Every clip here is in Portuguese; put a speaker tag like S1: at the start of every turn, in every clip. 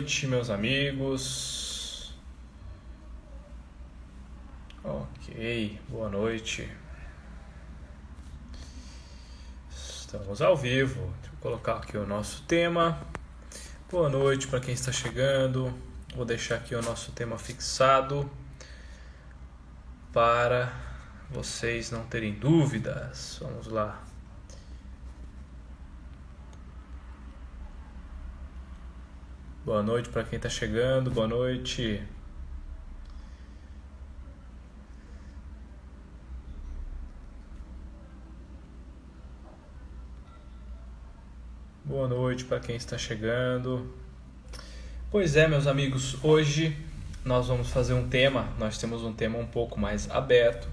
S1: noite, meus amigos. Ok, boa noite. Estamos ao vivo. Deixa eu colocar aqui o nosso tema. Boa noite para quem está chegando. Vou deixar aqui o nosso tema fixado para vocês não terem dúvidas. Vamos lá. Boa noite para quem está chegando. Boa noite. Boa noite para quem está chegando. Pois é, meus amigos, hoje nós vamos fazer um tema, nós temos um tema um pouco mais aberto,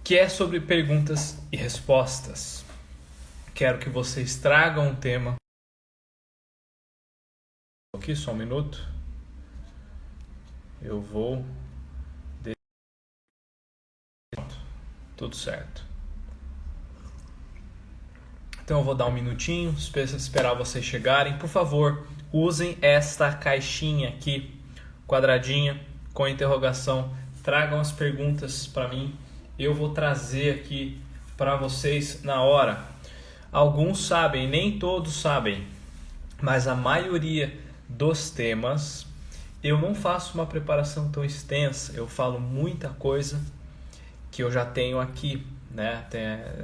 S1: que é sobre perguntas e respostas. Quero que vocês tragam um tema. Aqui, só um minuto. Eu vou... Tudo certo. Então eu vou dar um minutinho, esperar vocês chegarem. Por favor, usem esta caixinha aqui, quadradinha, com interrogação. Tragam as perguntas para mim. Eu vou trazer aqui para vocês na hora. Alguns sabem, nem todos sabem, mas a maioria dos temas eu não faço uma preparação tão extensa. Eu falo muita coisa que eu já tenho aqui, né,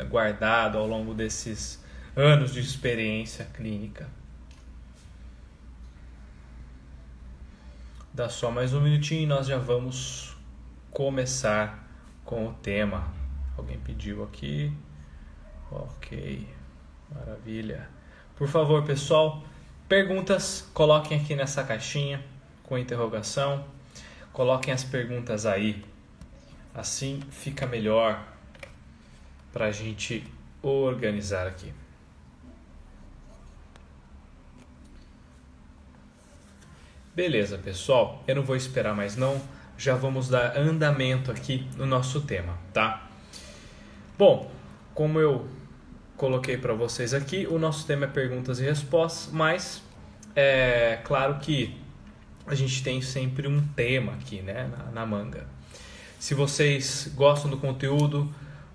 S1: guardado ao longo desses anos de experiência clínica. Dá só mais um minutinho e nós já vamos começar com o tema. Alguém pediu aqui. Ok, maravilha. Por favor, pessoal, perguntas, coloquem aqui nessa caixinha com interrogação. Coloquem as perguntas aí. Assim fica melhor para a gente organizar aqui. Beleza, pessoal, eu não vou esperar mais não, já vamos dar andamento aqui no nosso tema, tá? Bom, como eu coloquei para vocês aqui, o nosso tema é perguntas e respostas, mas é claro que a gente tem sempre um tema aqui, né, na manga. Se vocês gostam do conteúdo,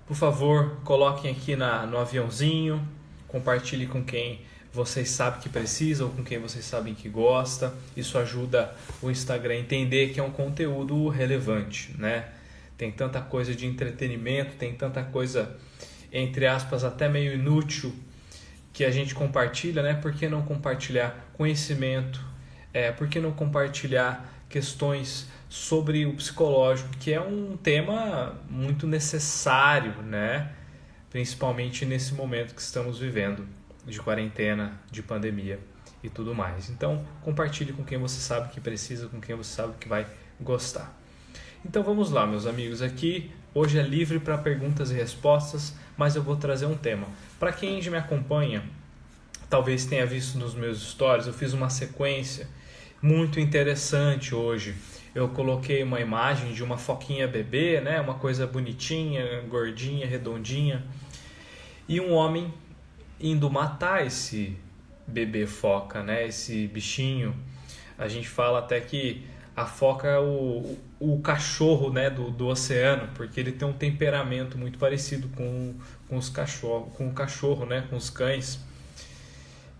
S1: por favor, coloquem aqui no aviãozinho, compartilhe com quem vocês sabem que precisa ou com quem vocês sabem que gosta. Isso ajuda o Instagram a entender que é um conteúdo relevante, né? Tem tanta coisa de entretenimento, tem tanta coisa, entre aspas, até meio inútil que a gente compartilha, né? Por que não compartilhar conhecimento? Por que não compartilhar questões sobre o psicológico, que é um tema muito necessário, né? Principalmente nesse momento que estamos vivendo, de quarentena, de pandemia e tudo mais. Então, compartilhe com quem você sabe que precisa, com quem você sabe que vai gostar. Então, vamos lá, meus amigos. Aqui, hoje é livre para perguntas e respostas, mas eu vou trazer um tema. Para quem já me acompanha, talvez tenha visto nos meus stories, eu fiz uma sequência muito interessante hoje. Eu coloquei uma imagem de uma foquinha bebê, né? Uma coisa bonitinha, gordinha, redondinha, e um homem indo matar esse bebê foca, né? Esse bichinho. A gente fala até que a foca é o cachorro, né? do oceano, porque ele tem um temperamento muito parecido com os cachorros, com o cachorro, né? Com os cães.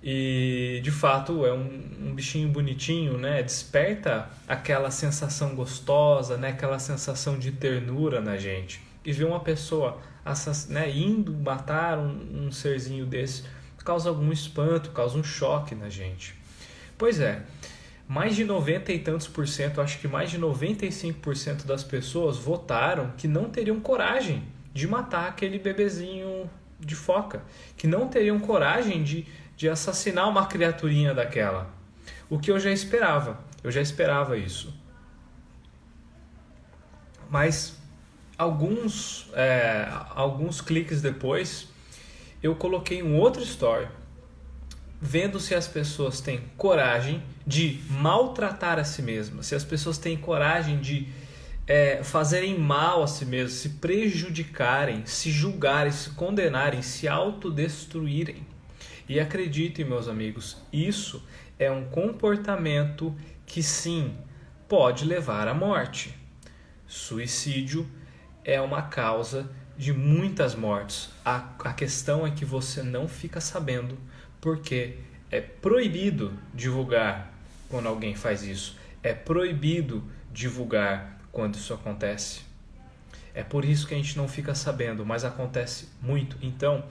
S1: E de fato é um bichinho bonitinho, né? Desperta aquela sensação gostosa, né? Aquela sensação de ternura na gente. E ver uma pessoa indo matar um serzinho desse causa algum espanto, causa um choque na gente. Pois é, mais de 90 e tantos por cento, acho que mais de 95% das pessoas votaram que não teriam coragem de matar aquele bebezinho de foca, que não teriam coragem de assassinar uma criaturinha daquela. O que eu já esperava isso. Mas alguns cliques depois, eu coloquei um outro story, vendo se as pessoas têm coragem de maltratar a si mesmas, se as pessoas têm coragem de fazerem mal a si mesmas, se prejudicarem, se julgarem, se condenarem, se autodestruírem. E acreditem, meus amigos, isso é um comportamento que sim, pode levar à morte. Suicídio é uma causa de muitas mortes. A questão é que você não fica sabendo, porque é proibido divulgar quando alguém faz isso. É proibido divulgar quando isso acontece. É por isso que a gente não fica sabendo, mas acontece muito. Então,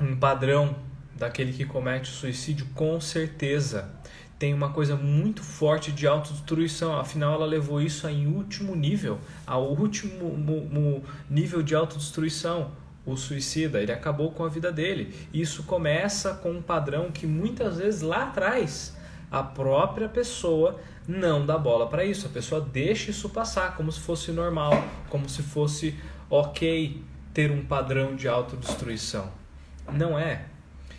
S1: um padrão daquele que comete suicídio, com certeza, tem uma coisa muito forte de autodestruição. Afinal, ela levou isso em último nível, ao último nível de autodestruição. O suicida, ele acabou com a vida dele. Isso começa com um padrão que muitas vezes lá atrás a própria pessoa não dá bola para isso. A pessoa deixa isso passar como se fosse normal, como se fosse ok ter um padrão de autodestruição. Não é.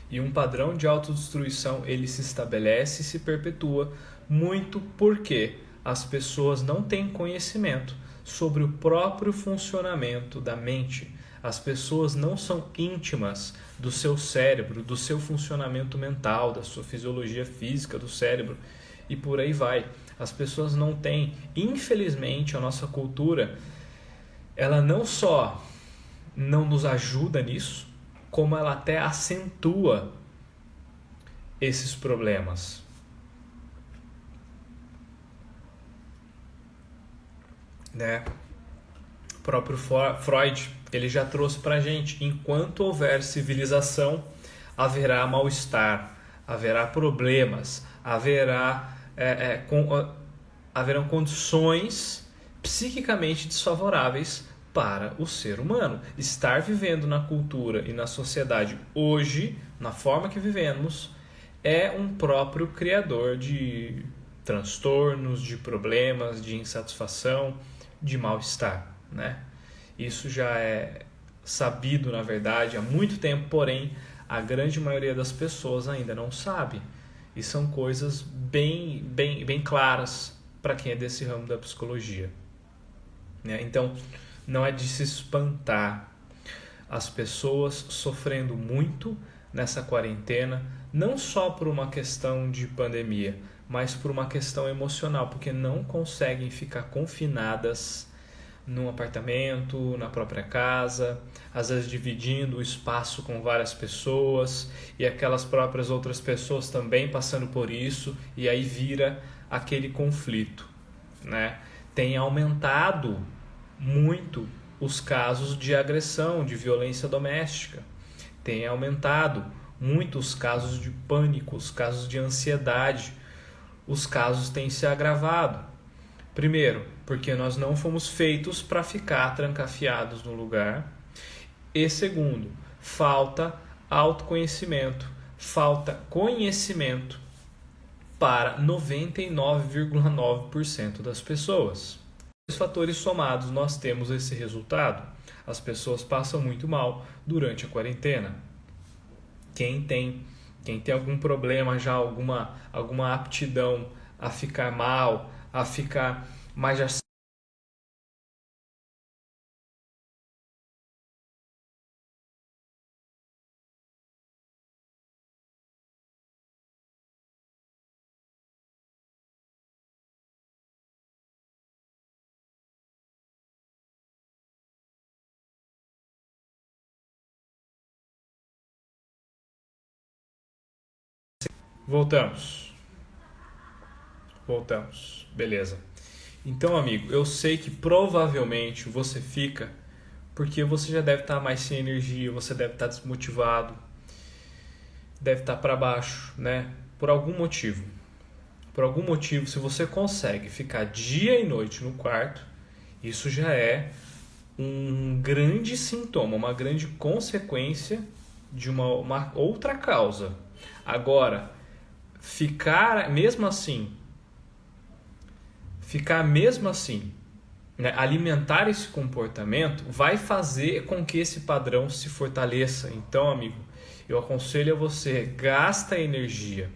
S1: E um padrão de autodestruição, ele se estabelece e se perpetua muito porque as pessoas não têm conhecimento sobre o próprio funcionamento da mente. As pessoas não são íntimas do seu cérebro, do seu funcionamento mental, da sua fisiologia física do cérebro e por aí vai. As pessoas não têm, infelizmente, a nossa cultura, ela não só não nos ajuda nisso, como ela até acentua esses problemas. Né? O próprio Freud, ele já trouxe pra gente, enquanto houver civilização, haverá mal-estar, haverá problemas, haverão condições psiquicamente desfavoráveis para o ser humano. Estar vivendo na cultura e na sociedade hoje, na forma que vivemos, é um próprio criador de transtornos, de problemas, de insatisfação, de mal-estar, né? Isso já é sabido, na verdade, há muito tempo, porém, a grande maioria das pessoas ainda não sabe. E são coisas bem claras para quem é desse ramo da psicologia, né? Então, não é de se espantar as pessoas sofrendo muito nessa quarentena, não só por uma questão de pandemia, mas por uma questão emocional, porque não conseguem ficar confinadas num apartamento, na própria casa, às vezes dividindo o espaço com várias pessoas e aquelas próprias outras pessoas também passando por isso, e aí vira aquele conflito, né? Tem aumentado muito os casos de agressão, de violência doméstica. Tem aumentado muito os casos de pânico, os casos de ansiedade. Os casos têm se agravado. Primeiro, porque nós não fomos feitos para ficar trancafiados no lugar. E segundo, falta autoconhecimento, falta conhecimento para 99,9% das pessoas. Os fatores somados, nós temos esse resultado. As pessoas passam muito mal durante a quarentena. Quem tem algum problema já, alguma aptidão a ficar mal, a ficar mais... Voltamos. Beleza. Então, amigo, eu sei que provavelmente você fica porque você já deve estar mais sem energia, você deve estar desmotivado, deve estar para baixo, né? Por algum motivo. Por algum motivo, se você consegue ficar dia e noite no quarto, isso já é um grande sintoma, uma grande consequência de uma outra causa. Agora, ficar mesmo assim, né, alimentar esse comportamento vai fazer com que esse padrão se fortaleça. Então, amigo, eu aconselho a você, gasta energia,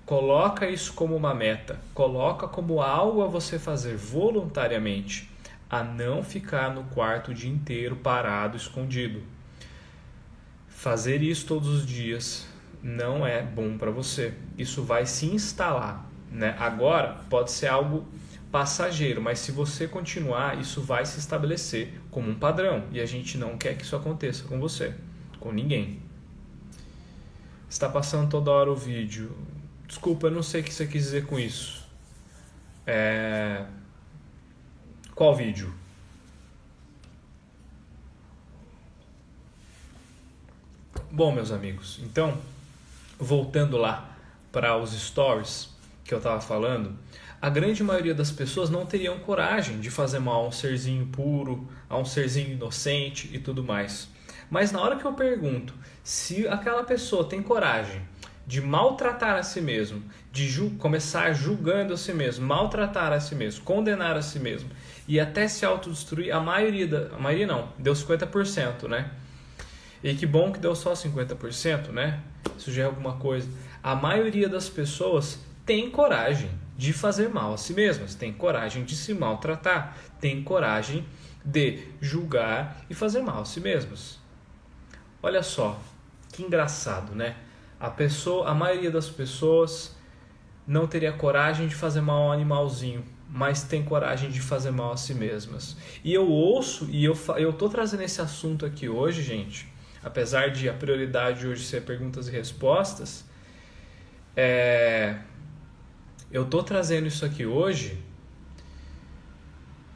S1: coloca isso como uma meta, coloca como algo a você fazer voluntariamente, a não ficar no quarto o dia inteiro parado, escondido. Fazer isso todos os dias não é bom para você. Isso vai se instalar, né? Agora pode ser algo passageiro, mas se você continuar, isso vai se estabelecer como um padrão e a gente não quer que isso aconteça com você, com ninguém. Está passando toda hora o vídeo. Desculpa, eu não sei o que você quis dizer com isso. Qual vídeo? Bom, meus amigos, então, voltando lá para os stories que eu estava falando, a grande maioria das pessoas não teriam coragem de fazer mal a um serzinho puro, a um serzinho inocente e tudo mais. Mas na hora que eu pergunto se aquela pessoa tem coragem de maltratar a si mesmo, de começar julgando a si mesmo, maltratar a si mesmo, condenar a si mesmo e até se autodestruir, a maioria não, deu 50%, né? E que bom que deu só 50%, né? Isso já é alguma coisa. A maioria das pessoas tem coragem de fazer mal a si mesmas, tem coragem de se maltratar, tem coragem de julgar e fazer mal a si mesmas. Olha só, que engraçado, né? A maioria das pessoas não teria coragem de fazer mal ao animalzinho, mas tem coragem de fazer mal a si mesmas. E eu ouço, e eu tô trazendo esse assunto aqui hoje, gente, apesar de a prioridade hoje ser perguntas e respostas, eu tô trazendo isso aqui hoje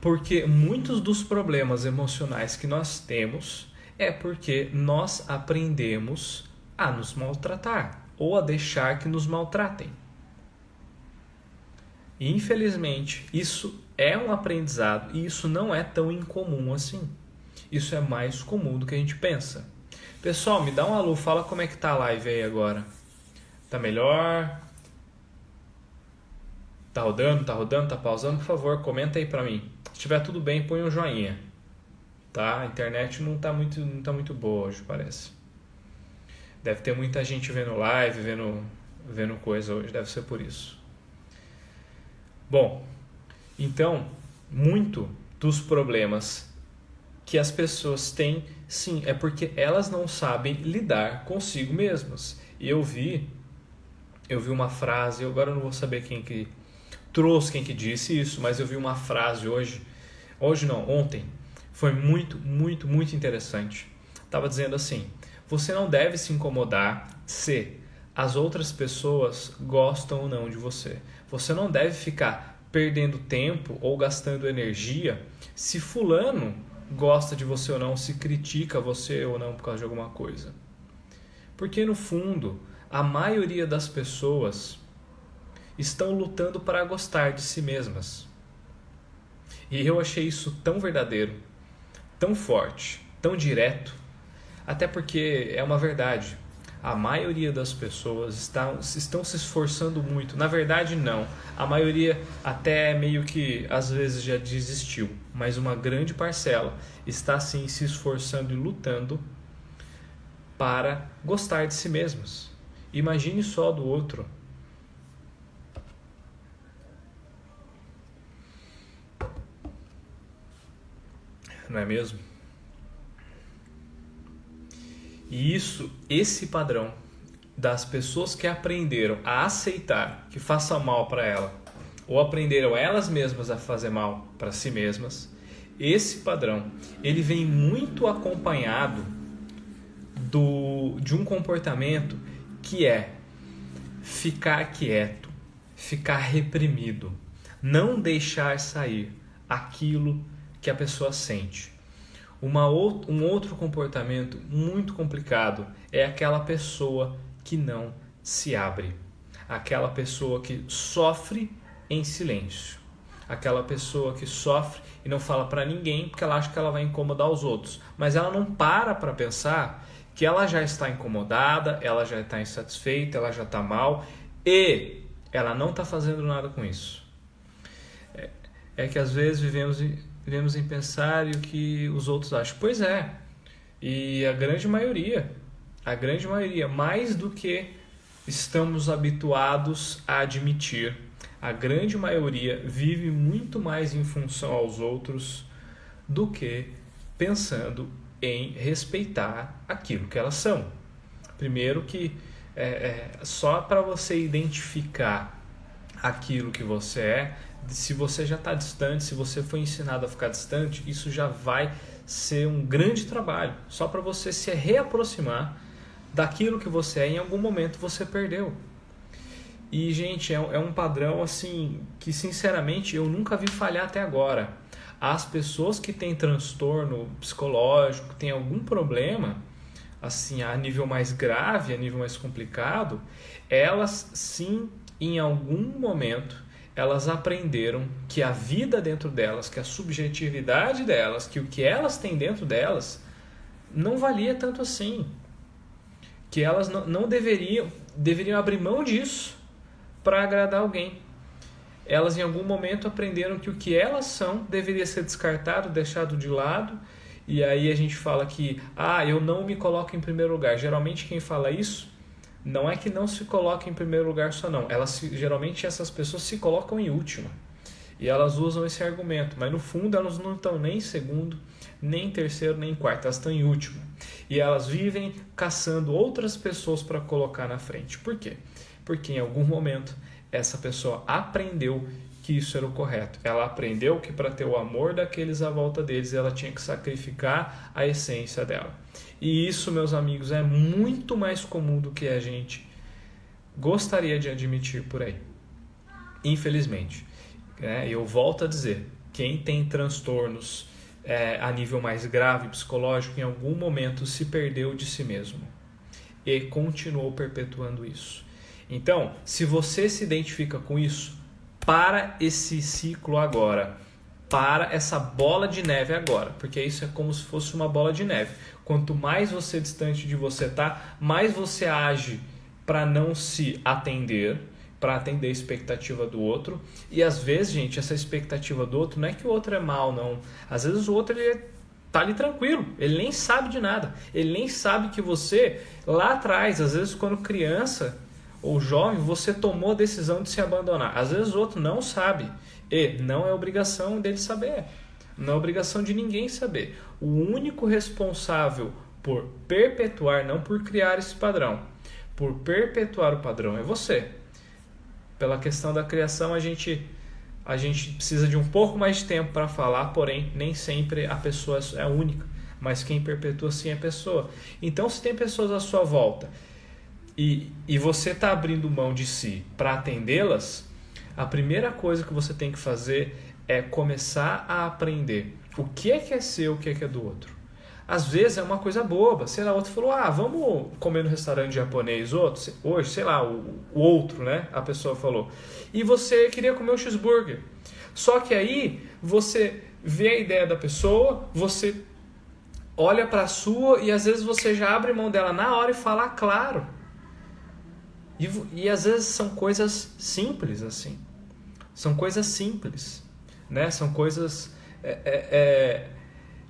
S1: porque muitos dos problemas emocionais que nós temos é porque nós aprendemos a nos maltratar ou a deixar que nos maltratem. E, infelizmente, isso é um aprendizado e isso não é tão incomum assim. Isso é mais comum do que a gente pensa. Pessoal, me dá um alô, fala como é que tá a live aí agora. Tá melhor? Tá rodando, tá pausando? Por favor, comenta aí pra mim. Se estiver tudo bem, põe um joinha. Tá? A internet não tá muito boa hoje, parece. Deve ter muita gente vendo live, vendo coisa hoje, deve ser por isso. Bom, então, muito dos problemas que as pessoas têm, sim, é porque elas não sabem lidar consigo mesmas. E eu vi uma frase, agora eu não vou saber quem que trouxe, quem que disse isso, mas eu vi uma frase ontem, foi muito interessante. Estava dizendo assim: você não deve se incomodar se as outras pessoas gostam ou não de você. Você não deve ficar perdendo tempo ou gastando energia se fulano gosta de você ou não, se critica você ou não por causa de alguma coisa. Porque no fundo, a maioria das pessoas estão lutando para gostar de si mesmas. E eu achei isso tão verdadeiro, tão forte, tão direto, até porque é uma verdade. A maioria das pessoas estão se esforçando muito. Na verdade, não. A maioria até meio que às vezes já desistiu. Mas uma grande parcela está sim se esforçando e lutando para gostar de si mesmos. Imagine só do outro. Não é mesmo? E esse padrão das pessoas que aprenderam a aceitar que faça mal para ela, ou aprenderam elas mesmas a fazer mal para si mesmas, esse padrão, ele vem muito acompanhado de um comportamento que é ficar quieto, ficar reprimido, não deixar sair aquilo que a pessoa sente. Um outro comportamento muito complicado é aquela pessoa que não se abre, aquela pessoa que sofre em silêncio, aquela pessoa que sofre e não fala para ninguém porque ela acha que ela vai incomodar os outros, mas ela não para pensar que ela já está incomodada, ela já está insatisfeita, ela já está mal e ela não está fazendo nada com isso. É que às vezes vivemos em pensar e o que os outros acham. Pois é, e a grande maioria, mais do que estamos habituados a admitir, a grande maioria vive muito mais em função aos outros do que pensando em respeitar aquilo que elas são. Primeiro que Só para você identificar aquilo que você é, se você já está distante, se você foi ensinado a ficar distante, isso já vai ser um grande trabalho, só para você se reaproximar daquilo que você é. Em algum momento você perdeu. E, gente, é um padrão assim que, sinceramente, eu nunca vi falhar até agora. As pessoas que têm transtorno psicológico, têm algum problema, assim, a nível mais grave, a nível mais complicado, elas, sim, em algum momento, elas aprenderam que a vida dentro delas, que a subjetividade delas, que o que elas têm dentro delas, não valia tanto assim. Que elas não deveriam abrir mão disso para agradar alguém. Elas em algum momento aprenderam que o que elas são deveria ser descartado, deixado de lado, e aí a gente fala que eu não me coloco em primeiro lugar. Geralmente quem fala isso não é que não se coloca em primeiro lugar só não. Geralmente essas pessoas se colocam em última. E elas usam esse argumento, mas no fundo elas não estão nem em segundo, nem em terceiro, nem em quarto, elas estão em último. E elas vivem caçando outras pessoas para colocar na frente. Por quê? Porque em algum momento essa pessoa aprendeu que isso era o correto. Ela aprendeu que para ter o amor daqueles à volta deles, ela tinha que sacrificar a essência dela. E isso, meus amigos, é muito mais comum do que a gente gostaria de admitir por aí. Infelizmente. Eu volto a dizer, quem tem transtornos a nível mais grave, psicológico, em algum momento se perdeu de si mesmo e continuou perpetuando isso. Então, se você se identifica com isso, para esse ciclo agora, para essa bola de neve agora, porque isso é como se fosse uma bola de neve. Quanto mais você distante de você está, mais você age para não se atender, para atender a expectativa do outro. E às vezes, gente, essa expectativa do outro não é que o outro é mal, não. Às vezes o outro ele tá ali tranquilo, ele nem sabe de nada. Ele nem sabe que você, lá atrás, às vezes quando criança ou jovem, você tomou a decisão de se abandonar. Às vezes o outro não sabe. E não é obrigação dele saber. Não é obrigação de ninguém saber. O único responsável por perpetuar, não por criar esse padrão, por perpetuar o padrão é você. Pela questão da criação, a gente precisa de um pouco mais de tempo para falar, porém, nem sempre a pessoa é única, mas quem perpetua sim é a pessoa. Então, se tem pessoas à sua volta e você está abrindo mão de si para atendê-las, a primeira coisa que você tem que fazer é começar a aprender o que é seu, o que é do outro. Às vezes é uma coisa boba, sei lá, o outro falou, vamos comer no restaurante japonês hoje, sei lá, o outro, né? A pessoa falou. E você queria comer um cheeseburger. Só que aí você vê a ideia da pessoa, você olha para a sua e às vezes você já abre mão dela na hora e fala claro. E às vezes são coisas simples assim. São coisas simples, né? São coisas...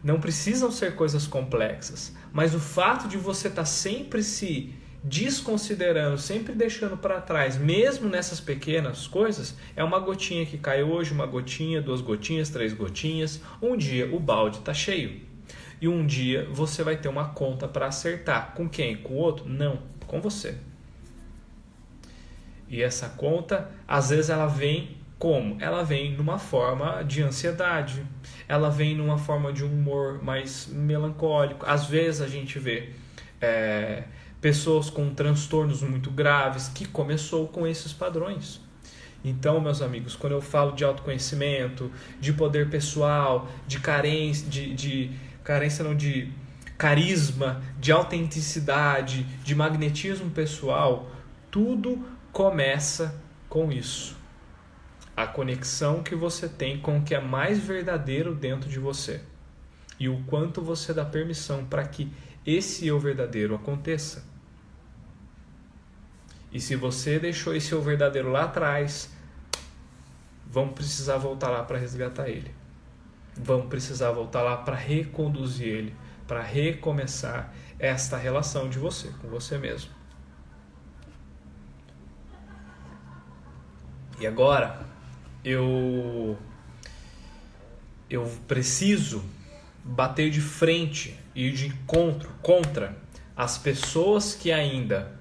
S1: Não precisam ser coisas complexas, mas o fato de você estar sempre se desconsiderando, sempre deixando para trás, mesmo nessas pequenas coisas, é uma gotinha que cai hoje, uma gotinha, 2 gotinhas, 3 gotinhas. Um dia o balde está cheio e um dia você vai ter uma conta para acertar. Com quem? Com o outro? Não, com você. E essa conta, às vezes ela vem como? Ela vem numa forma de ansiedade, ela vem numa forma de um humor mais melancólico. Às vezes a gente vê pessoas com transtornos muito graves que começou com esses padrões. Então, meus amigos, quando eu falo de autoconhecimento, de poder pessoal, de carência, de carisma, de autenticidade, de magnetismo pessoal, tudo começa com isso. A conexão que você tem com o que é mais verdadeiro dentro de você. E o quanto você dá permissão para que esse eu verdadeiro aconteça. E se você deixou esse eu verdadeiro lá atrás, vamos precisar voltar lá para resgatar ele. Vamos precisar voltar lá para reconduzir ele, para recomeçar esta relação de você, com você mesmo. E agora, eu preciso bater de frente e ir de encontro contra as pessoas que ainda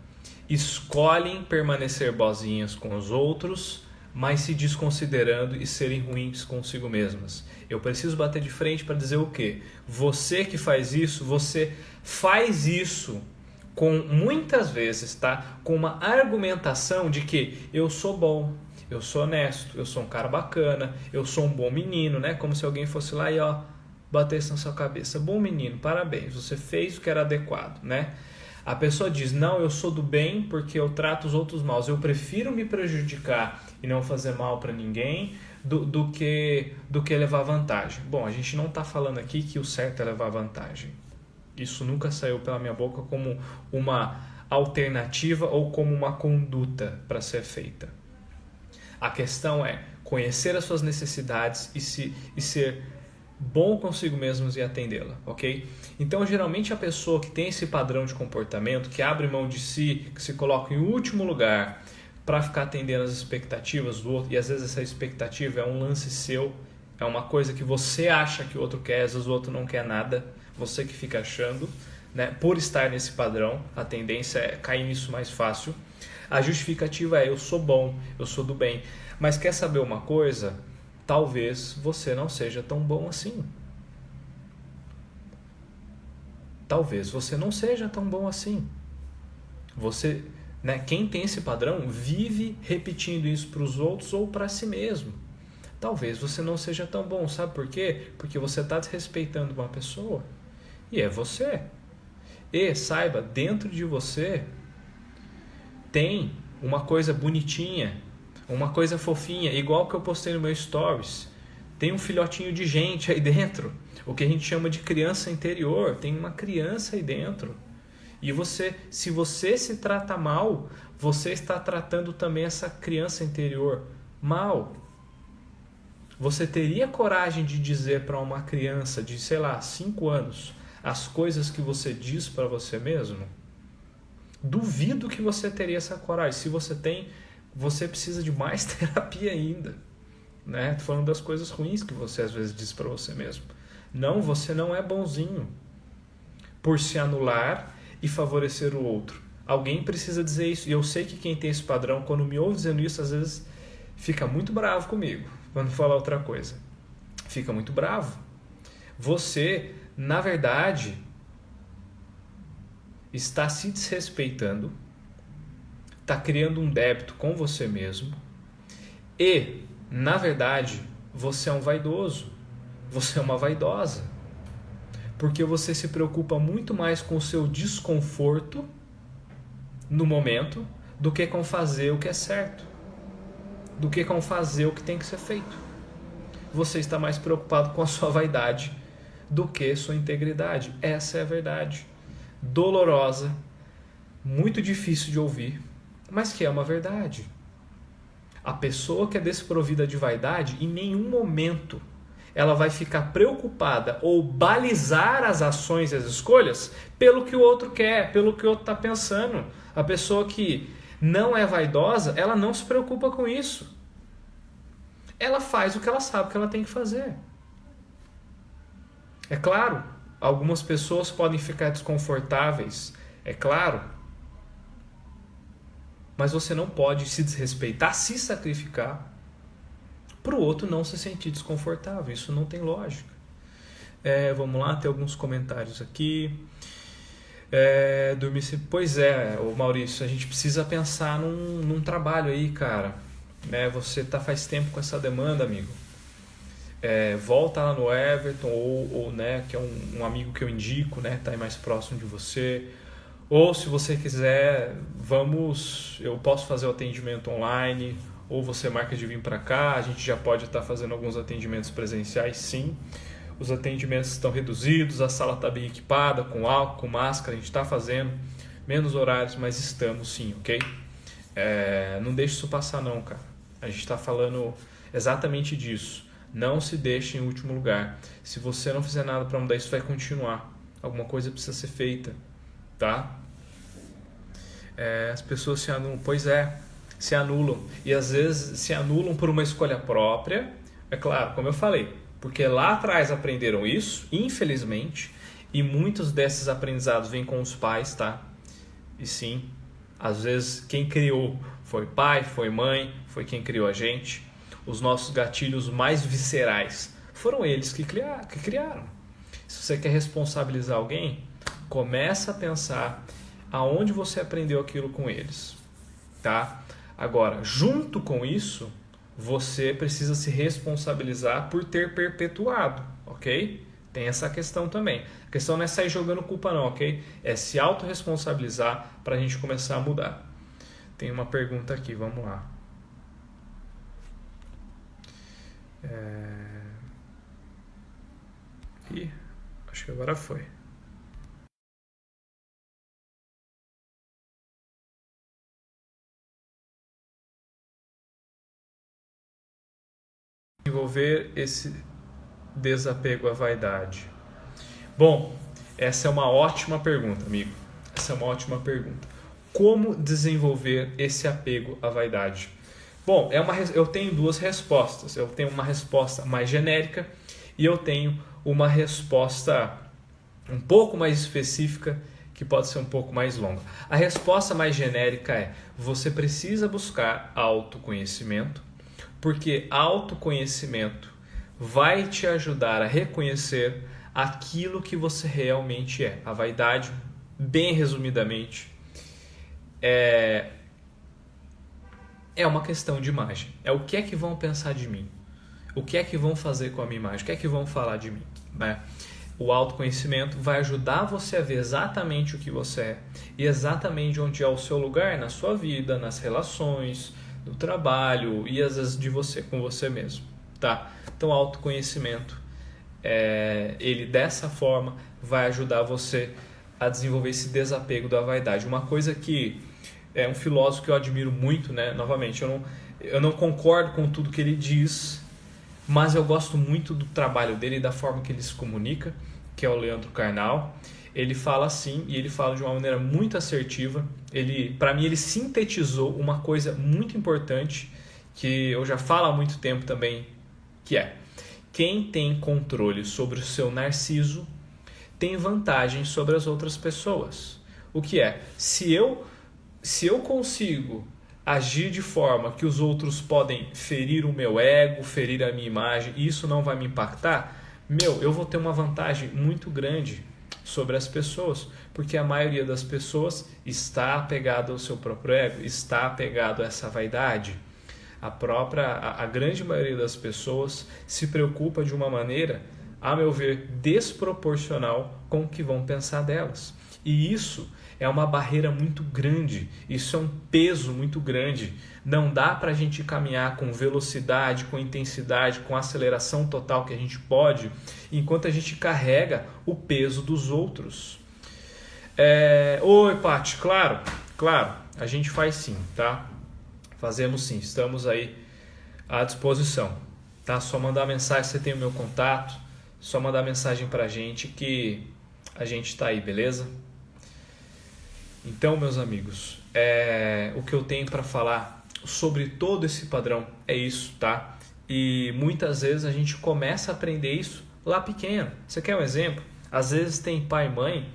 S1: escolhem permanecer boazinhas com os outros, mas se desconsiderando e serem ruins consigo mesmas. Eu preciso bater de frente para dizer o quê? Você que faz isso, você faz isso com muitas vezes, tá? Com uma argumentação de que eu sou bom, eu sou honesto, eu sou um cara bacana, eu sou um bom menino, né? Como se alguém fosse lá e batesse na sua cabeça. Bom menino, parabéns, você fez o que era adequado, né? A pessoa diz, não, eu sou do bem porque eu trato os outros mal. Eu prefiro me prejudicar e não fazer mal para ninguém do que levar vantagem. Bom, a gente não está falando aqui que o certo é levar vantagem. Isso nunca saiu pela minha boca como uma alternativa ou como uma conduta para ser feita. A questão é conhecer as suas necessidades e ser bom consigo mesmos e atendê-la, ok? Então, geralmente a pessoa que tem esse padrão de comportamento, que abre mão de si, que se coloca em último lugar para ficar atendendo as expectativas do outro, e às vezes essa expectativa é um lance seu, é uma coisa que você acha que o outro quer, às vezes o outro não quer nada, você que fica achando, né? Por estar nesse padrão, a tendência é cair nisso mais fácil. A justificativa é, eu sou bom, eu sou do bem. Mas quer saber uma coisa? Talvez você não seja tão bom assim. Talvez você não seja tão bom assim. Você, né, quem tem esse padrão vive repetindo isso para os outros ou para si mesmo. Talvez você não seja tão bom. Sabe por quê? Porque você está desrespeitando uma pessoa. E é você. E saiba, dentro de você tem uma coisa bonitinha, uma coisa fofinha, igual que eu postei no meu stories. Tem um filhotinho de gente aí dentro, o que a gente chama de criança interior. Tem uma criança aí dentro. E você, se você se trata mal, você está tratando também essa criança interior mal. Você teria coragem de dizer para uma criança de, 5 anos, as coisas que você diz para você mesmo? Duvido que você teria essa coragem. Se você tem, você precisa de mais terapia ainda, né? Tô falando das coisas ruins que você às vezes diz para você mesmo. Não, você não é bonzinho por se anular e favorecer o outro. Alguém precisa dizer isso. E eu sei que quem tem esse padrão, quando me ouve dizendo isso, às vezes fica muito bravo comigo quando falar outra coisa. Fica muito bravo. Você, na verdade, está se desrespeitando, está criando um débito com você mesmo e, na verdade, você é um vaidoso, você é uma vaidosa, porque você se preocupa muito mais com o seu desconforto no momento do que com fazer o que é certo, do que com fazer o que tem que ser feito. Você está mais preocupado com a sua vaidade do que sua integridade. Essa é a verdade. Dolorosa, muito difícil de ouvir, mas que é uma verdade. A pessoa que é desprovida de vaidade, em nenhum momento ela vai ficar preocupada ou balizar as ações e as escolhas pelo que o outro quer, pelo que o outro está pensando. A pessoa que não é vaidosa, ela não se preocupa com isso. Ela faz o que ela sabe que ela tem que fazer. É claro, algumas pessoas podem ficar desconfortáveis, é claro, mas você não pode se desrespeitar, se sacrificar para o outro não se sentir desconfortável. Isso não tem lógica. Vamos lá, tem alguns comentários aqui. Pois é, Maurício, a gente precisa pensar num trabalho aí, cara. Você faz tempo com essa demanda, amigo. Volta lá no Everton ou né, que é um amigo que eu indico, né, tá aí mais próximo de você. Ou se você quiser, eu posso fazer o atendimento online, ou você marca de vir para cá. A gente já pode estar fazendo alguns atendimentos presenciais, sim. Os atendimentos estão reduzidos, a sala está bem equipada, com álcool, com máscara, a gente está fazendo menos horários, mas estamos sim, ok? Não deixe isso passar não, cara. A gente está falando exatamente disso. Não se deixe em último lugar. Se você não fizer nada para mudar isso, vai continuar. Alguma coisa precisa ser feita, tá? As pessoas se anulam. Pois se anulam. E às vezes se anulam por uma escolha própria. É claro, como eu falei, porque lá atrás aprenderam isso, infelizmente, e muitos desses aprendizados vêm com os pais, tá? E sim, Às vezes quem criou foi pai, foi mãe, foi quem criou a gente. Os nossos gatilhos mais viscerais foram eles que criaram. Se você quer responsabilizar alguém, começa a pensar aonde você aprendeu aquilo com eles, tá? Agora, junto com isso, você precisa se responsabilizar por ter perpetuado, ok? Tem essa questão também. A questão não é sair jogando culpa não, ok? É se autorresponsabilizar para a gente começar a mudar. Tem uma pergunta aqui, vamos lá. Ih, acho que agora foi. Desenvolver esse desapego à vaidade. Bom, essa é uma ótima pergunta, amigo. Essa é uma ótima pergunta. Como desenvolver esse apego à vaidade? Bom, eu tenho duas respostas. Eu tenho uma resposta mais genérica e eu tenho uma resposta um pouco mais específica, que pode ser um pouco mais longa. A resposta mais genérica é: você precisa buscar autoconhecimento, porque autoconhecimento vai te ajudar a reconhecer aquilo que você realmente é. A vaidade, bem resumidamente, é uma questão de imagem. É o que é que vão pensar de mim? O que é que vão fazer com a minha imagem? O que é que vão falar de mim? Né? O autoconhecimento vai ajudar você a ver exatamente o que você é e exatamente onde é o seu lugar na sua vida, nas relações, no trabalho e às vezes de você com você mesmo, tá? Então, o autoconhecimento, ele dessa forma vai ajudar você a desenvolver esse desapego da vaidade. Uma coisa que é um filósofo que eu admiro muito, né? Novamente, eu não concordo com tudo que ele diz, mas eu gosto muito do trabalho dele e da forma que ele se comunica, que é o Leandro Carnal. Ele fala assim, e ele fala de uma maneira muito assertiva. Para mim, ele sintetizou uma coisa muito importante, que eu já falo há muito tempo também, que é: quem tem controle sobre o seu narciso tem vantagem sobre as outras pessoas. O que é? Se eu consigo agir de forma que os outros podem ferir o meu ego, ferir a minha imagem, e isso não vai me impactar, eu vou ter uma vantagem muito grande sobre as pessoas, porque a maioria das pessoas está apegada ao seu próprio ego, está apegado a essa vaidade. A grande maioria das pessoas se preocupa de uma maneira, a meu ver, desproporcional com o que vão pensar delas. E isso é uma barreira muito grande, isso é um peso muito grande. Não dá para a gente caminhar com velocidade, com intensidade, com aceleração total que a gente pode, enquanto a gente carrega o peso dos outros. Oi, Paty, claro, a gente faz sim, tá? Fazemos sim, estamos aí à disposição, tá? Só mandar mensagem, você tem o meu contato, só mandar mensagem pra gente que a gente tá aí, beleza? Então, meus amigos, o que eu tenho para falar sobre todo esse padrão é isso, tá? E muitas vezes a gente começa a aprender isso lá pequeno. Você quer um exemplo? Às vezes tem pai e mãe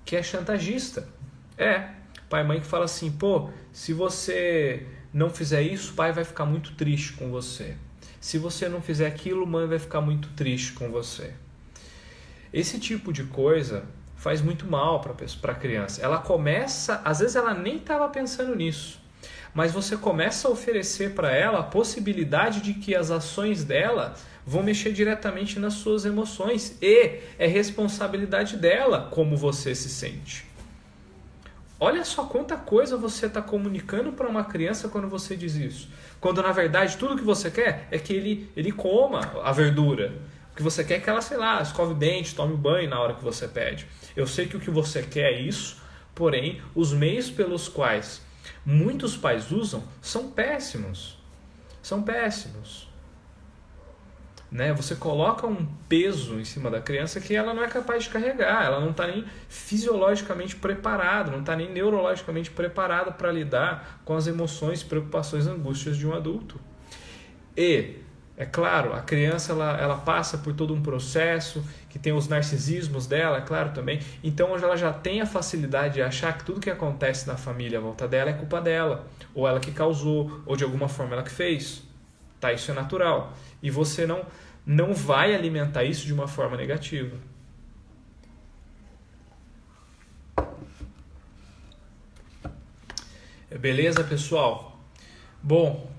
S1: que é chantagista. Pai e mãe que fala assim: pô, se você não fizer isso, pai vai ficar muito triste com você. Se você não fizer aquilo, mãe vai ficar muito triste com você. Esse tipo de coisa faz muito mal para a criança. Ela começa, às vezes ela nem estava pensando nisso, mas você começa a oferecer para ela a possibilidade de que as ações dela vão mexer diretamente nas suas emoções, e é responsabilidade dela como você se sente. Olha só quanta coisa você está comunicando para uma criança quando você diz isso. Quando na verdade tudo que você quer é que ele coma a verdura. O que você quer é que ela, sei lá, escove o dente, tome banho na hora que você pede. Eu sei que o que você quer é isso, porém, os meios pelos quais muitos pais usam são péssimos. São péssimos. Né? Você coloca um peso em cima da criança que ela não é capaz de carregar. Ela não está nem fisiologicamente preparada, não está nem neurologicamente preparada para lidar com as emoções, preocupações, angústias de um adulto. E É claro, a criança ela passa por todo um processo que tem os narcisismos dela, é claro também. Então ela já tem a facilidade de achar que tudo que acontece na família à volta dela é culpa dela, ou ela que causou, ou de alguma forma ela que fez. Tá? Isso é natural. E você não vai alimentar isso de uma forma negativa. Beleza, pessoal? Bom,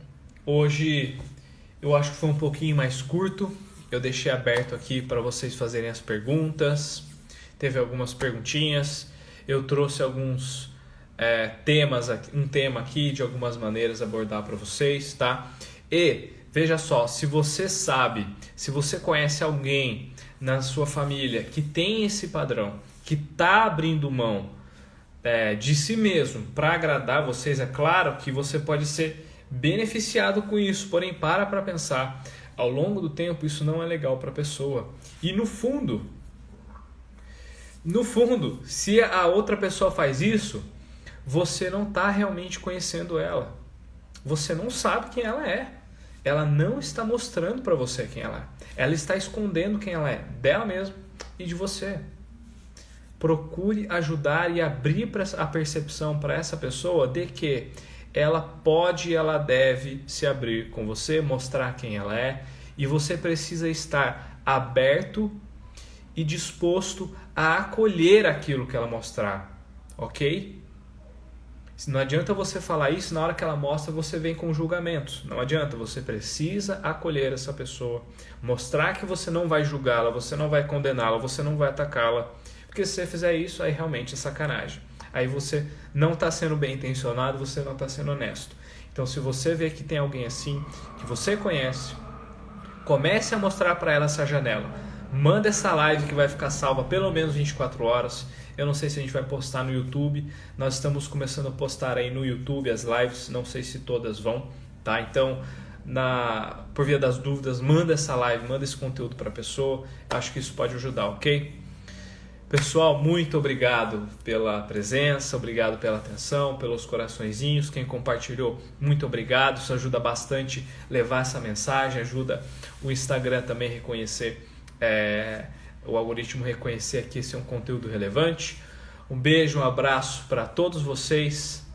S1: hoje eu acho que foi um pouquinho mais curto. Eu deixei aberto aqui para vocês fazerem as perguntas. Teve algumas perguntinhas. Eu trouxe alguns temas, um tema aqui de algumas maneiras abordar para vocês, tá? E veja só, se você sabe, se você conhece alguém na sua família que tem esse padrão, que está abrindo mão de si mesmo para agradar vocês, é claro que você pode ser beneficiado com isso, porém para pensar, ao longo do tempo isso não é legal para a pessoa. E no fundo, se a outra pessoa faz isso, você não está realmente conhecendo ela. Você não sabe quem ela é. Ela não está mostrando para você quem ela é. Ela está escondendo quem ela é, dela mesma e de você. Procure ajudar e abrir a percepção para essa pessoa de que ela pode e ela deve se abrir com você, mostrar quem ela é, e você precisa estar aberto e disposto a acolher aquilo que ela mostrar, ok? Não adianta você falar isso, na hora que ela mostra você vem com julgamentos. Não adianta, você precisa acolher essa pessoa, mostrar que você não vai julgá-la, você não vai condená-la, você não vai atacá-la. Porque se você fizer isso, aí realmente é sacanagem. Aí você não está sendo bem intencionado, você não está sendo honesto. Então se você vê que tem alguém assim, que você conhece, comece a mostrar para ela essa janela. Manda essa live que vai ficar salva pelo menos 24 horas. Eu não sei se a gente vai postar no YouTube. Nós estamos começando a postar aí no YouTube as lives, não sei se todas vão, tá? Então, por via das dúvidas, manda essa live, manda esse conteúdo para a pessoa. Acho que isso pode ajudar, ok? Pessoal, muito obrigado pela presença, obrigado pela atenção, pelos coraçõezinhos. Quem compartilhou, muito obrigado. Isso ajuda bastante levar essa mensagem, ajuda o Instagram também a reconhecer, o algoritmo reconhecer que esse é um conteúdo relevante. Um beijo, um abraço para todos vocês.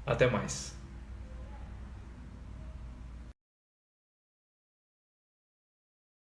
S1: Até mais.